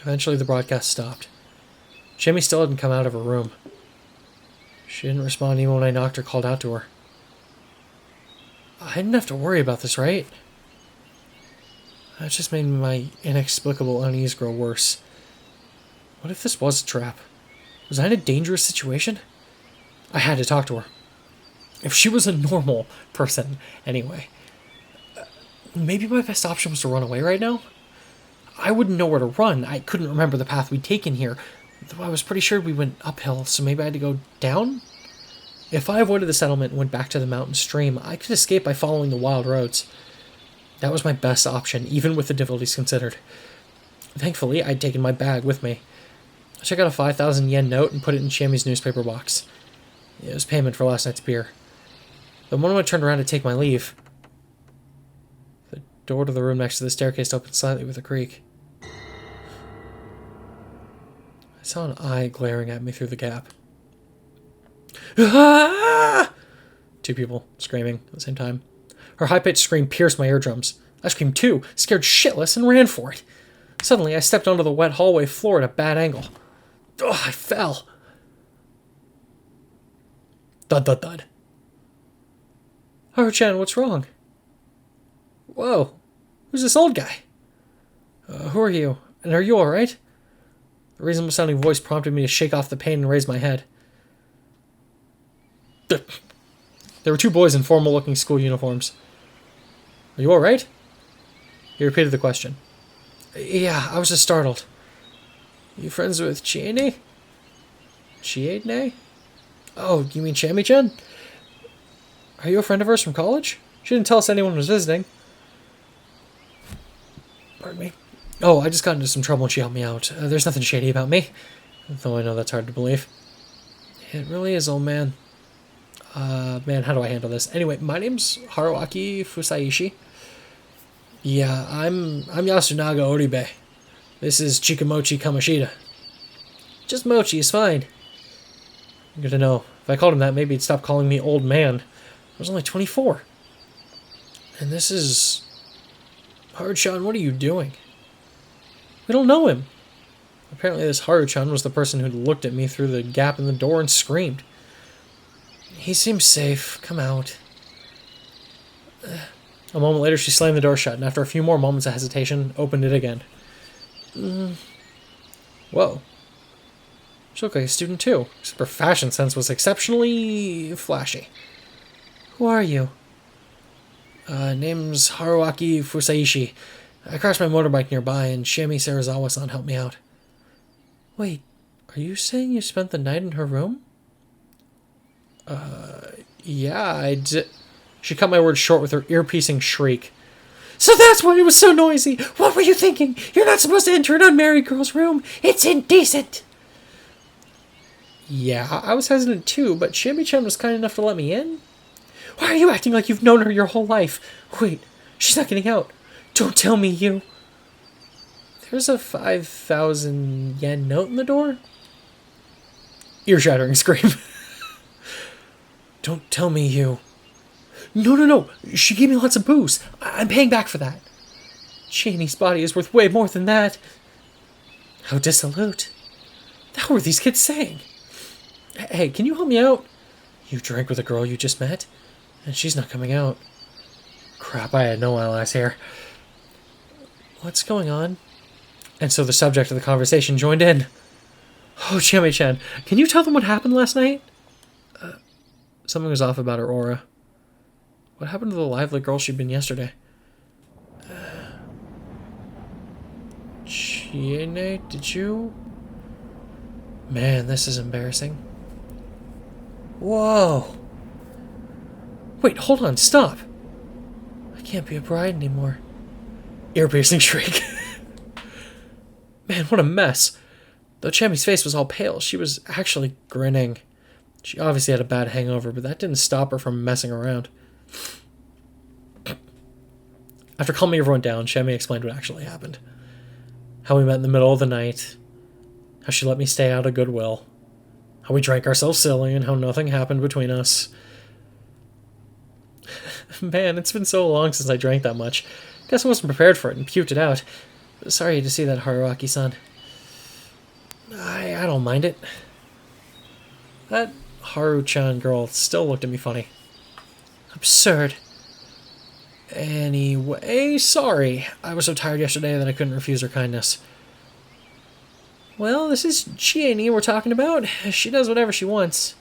Eventually the broadcast stopped. Chiemi still hadn't come out of her room. She didn't respond even when I knocked or called out to her. I didn't have to worry about this, right? That just made my inexplicable unease grow worse. What if this was a trap? Was I in a dangerous situation? I had to talk to her. If she was a normal person, anyway. Maybe my best option was to run away right now? I wouldn't know where to run. I couldn't remember the path we'd taken here. Though I was pretty sure we went uphill, so maybe I had to go down? If I avoided the settlement and went back to the mountain stream, I could escape by following the wild roads. That was my best option, even with the difficulties considered. Thankfully, I'd taken my bag with me. I took out a 5,000 yen note and put it in Chiemi's newspaper box. It was payment for last night's beer. The moment I turned around to take my leave, the door to the room next to the staircase opened slightly with a creak. I saw an eye glaring at me through the gap. Ah! Two people screaming at the same time. Her high-pitched scream pierced my eardrums. I screamed too, scared shitless, and ran for it. Suddenly, I stepped onto the wet hallway floor at a bad angle. Ugh, I fell. Thud, thud, thud. Haru-chan, what's wrong? Whoa, who's this old guy? Who are you? And are you alright? The reasonable sounding voice prompted me to shake off the pain and raise my head. There were two boys in formal-looking school uniforms. Are you alright? He repeated the question. Yeah, I was just startled. You friends with Chieni? Chieni? Oh, you mean Chiemi-chan? Are you a friend of hers from college? She didn't tell us anyone was visiting. Pardon me. Oh, I just got into some trouble and she helped me out. There's nothing shady about me. Though I know that's hard to believe. It really is, old man. Man, how do I handle this? Anyway, my name's Haruaki Fusaishi. Yeah, I'm Yasunaga Oribe. This is Chikamochi Kamoshida. Just Mochi is fine. Good to know. If I called him that, maybe he'd stop calling me old man. I was only 24. And this is... Haru-chan, what are you doing? We don't know him. Apparently this Haru-chan was the person who looked at me through the gap in the door and screamed. He seems safe. Come out. A moment later, she slammed the door shut, and after a few more moments of hesitation, opened it again. Whoa. She looked like a student, too, except her fashion sense was exceptionally flashy. Who are you? Name's Haruaki Fusaishi. I crashed my motorbike nearby, and Chiemi Sarazawa-san helped me out. Wait, are you saying you spent the night in her room? Yeah, I did. She cut my words short with her ear-piercing shriek. So that's why it was so noisy! What were you thinking? You're not supposed to enter an unmarried girl's room! It's indecent! Yeah, I was hesitant too, but Chiemi-chan was kind enough to let me in. Why are you acting like you've known her your whole life? Wait, she's not getting out. Don't tell me you... There's a 5,000 yen note in the door? Ear-shattering scream. Don't tell me you... No. She gave me lots of booze. I'm paying back for that. Chiemi's body is worth way more than that. How dissolute. How were these kids saying? Hey, can you help me out? You drank with a girl you just met, and she's not coming out. Crap, I had no allies here. What's going on? And so the subject of the conversation joined in. Oh, Chiemi-chan, can you tell them what happened last night? Something was off about her aura. What happened to the lively girl she'd been yesterday? Chiemi, did you... Man, this is embarrassing. Whoa! Wait, hold on, stop! I can't be a bride anymore. Ear-piercing shriek. Man, what a mess. Though Chiemi's face was all pale, she was actually grinning. She obviously had a bad hangover, but that didn't stop her from messing around. After calming everyone down, Chiemi explained what actually happened. How we met in the middle of the night. How she let me stay out of goodwill. How we drank ourselves silly and how nothing happened between us. Man, it's been so long since I drank that much. Guess I wasn't prepared for it and puked it out. Sorry to see that, Haruaki-san. I don't mind it. That Haru-chan girl still looked at me funny. Absurd. Anyway, sorry. I was so tired yesterday that I couldn't refuse her kindness. Well, this is Chiemi we're talking about. She does whatever she wants.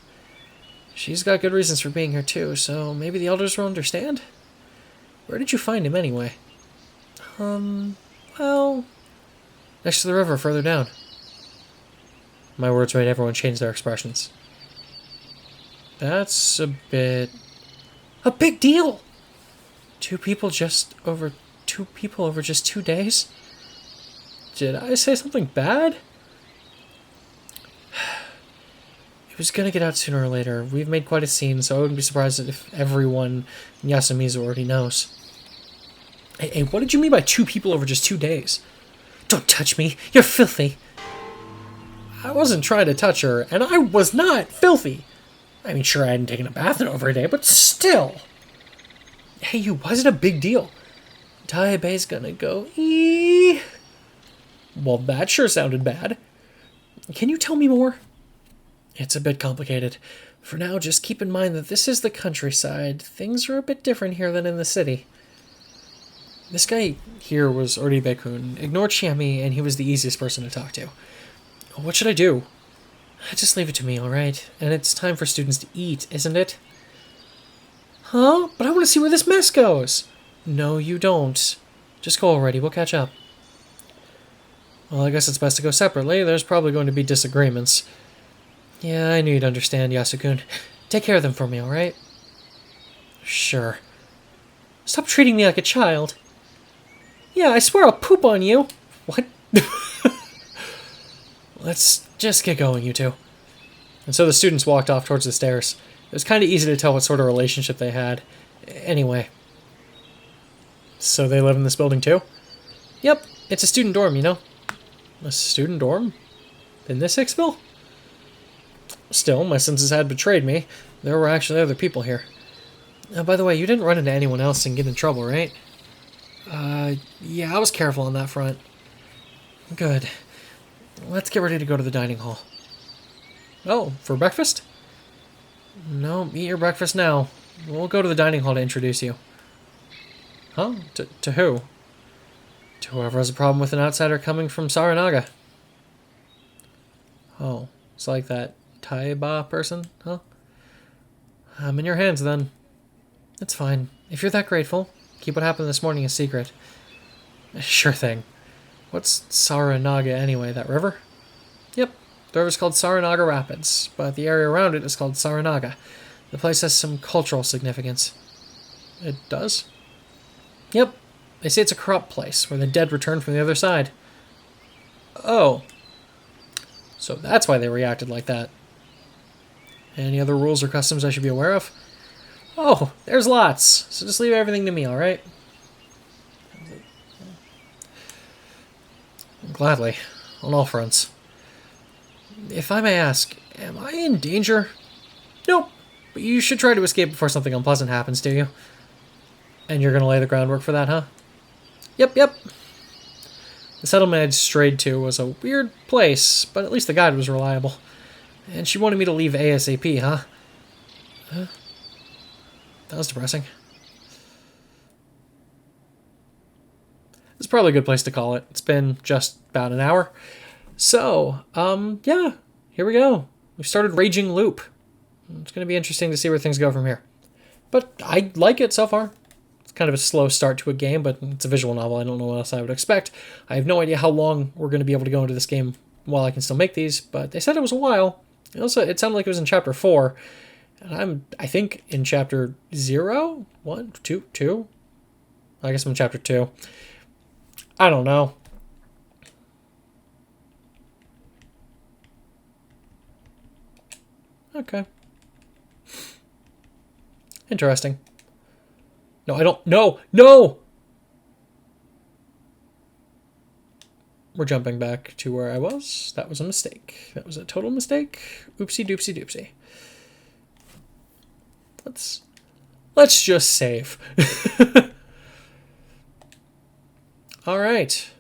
She's got good reasons for being here too, so maybe the elders will understand? Where did you find him anyway? Well, next to the river further down. My words made everyone change their expressions. That's a bit... A big deal! Two people over just 2 days? Did I say something bad? It was gonna get out sooner or later. We've made quite a scene, so I wouldn't be surprised if everyone in Yasumizu already knows. Hey, what did you mean by 2 people over just 2 days? Don't touch me! You're filthy! I wasn't trying to touch her, and I was not filthy! I mean, sure, I hadn't taken a bath in over a day, but still! Hey, you, why is it a big deal? Taibei's gonna go eee. Well, that sure sounded bad. Can you tell me more? It's a bit complicated. For now, just keep in mind that this is the countryside. Things are a bit different here than in the city. This guy here was Oribe-kun. Ignore Chiemi, and he was the easiest person to talk to. What should I do? Just leave it to me, alright? And it's time for students to eat, isn't it? Huh? But I want to see where this mess goes! No, you don't. Just go already, we'll catch up. Well, I guess it's best to go separately. There's probably going to be disagreements. Yeah, I knew you'd understand, Yasukun. Take care of them for me, alright? Sure. Stop treating me like a child. Yeah, I swear I'll poop on you. What? Let's just get going, you two. And so the students walked off towards the stairs. It was kind of easy to tell what sort of relationship they had. Anyway. So they live in this building too? Yep, it's a student dorm, you know. A student dorm? In this Hicksville? Still, my senses had betrayed me. There were actually other people here. By the way, you didn't run into anyone else and get in trouble, right? Yeah, I was careful on that front. Good. Let's get ready to go to the dining hall. Oh, for breakfast? No, eat your breakfast now. We'll go to the dining hall to introduce you. Huh? To who? To whoever has a problem with an outsider coming from Saranaga. Oh, it's like that Taiba person, huh? I'm in your hands, then. It's fine. If you're that grateful, keep what happened this morning a secret. Sure thing. What's Saranaga anyway, that river? Yep, the river's called Saranaga Rapids, but the area around it is called Saranaga. The place has some cultural significance. It does? Yep, they say it's a corrupt place, where the dead return from the other side. Oh. So that's why they reacted like that. Any other rules or customs I should be aware of? Oh, there's lots. So just leave everything to me, alright? Gladly. On all fronts. If I may ask, am I in danger? Nope. But you should try to escape before something unpleasant happens to you. And you're gonna lay the groundwork for that, huh? Yep. The settlement I'd strayed to was a weird place, but at least the guide was reliable. And she wanted me to leave ASAP, huh? That was depressing. It's probably a good place to call it. It's been just about an hour. So, yeah, here we go. We've started Raging Loop. It's going to be interesting to see where things go from here. But I like it so far. It's kind of a slow start to a game, but it's a visual novel. I don't know what else I would expect. I have no idea how long we're going to be able to go into this game while I can still make these, but they said it was a while. It sounded like it was in chapter 4, and I think in chapter 0? 1? 2? 2? I guess I'm in chapter 2. I don't know. Okay. Interesting. No, I don't. No! No! We're jumping back to where I was. That was a mistake. That was a total mistake. Oopsie doopsie doopsie. Let's just save. All right.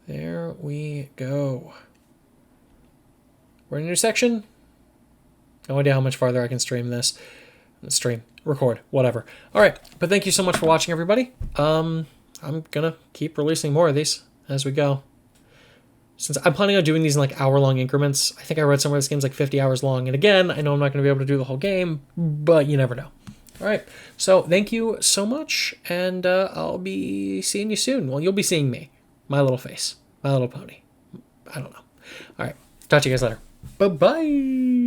There we go. We're in a new section. No idea how much farther I can stream this. Record, whatever. All right, but thank you so much for watching, everybody. I'm gonna keep releasing more of these as we go. Since I'm planning on doing these in like hour-long increments. I think I read somewhere this game's like 50 hours long. And again, I know I'm not going to be able to do the whole game, but you never know. All right, so thank you so much, and I'll be seeing you soon. Well, you'll be seeing me, my little face, my little pony. I don't know. All right, talk to you guys later. Bye-bye.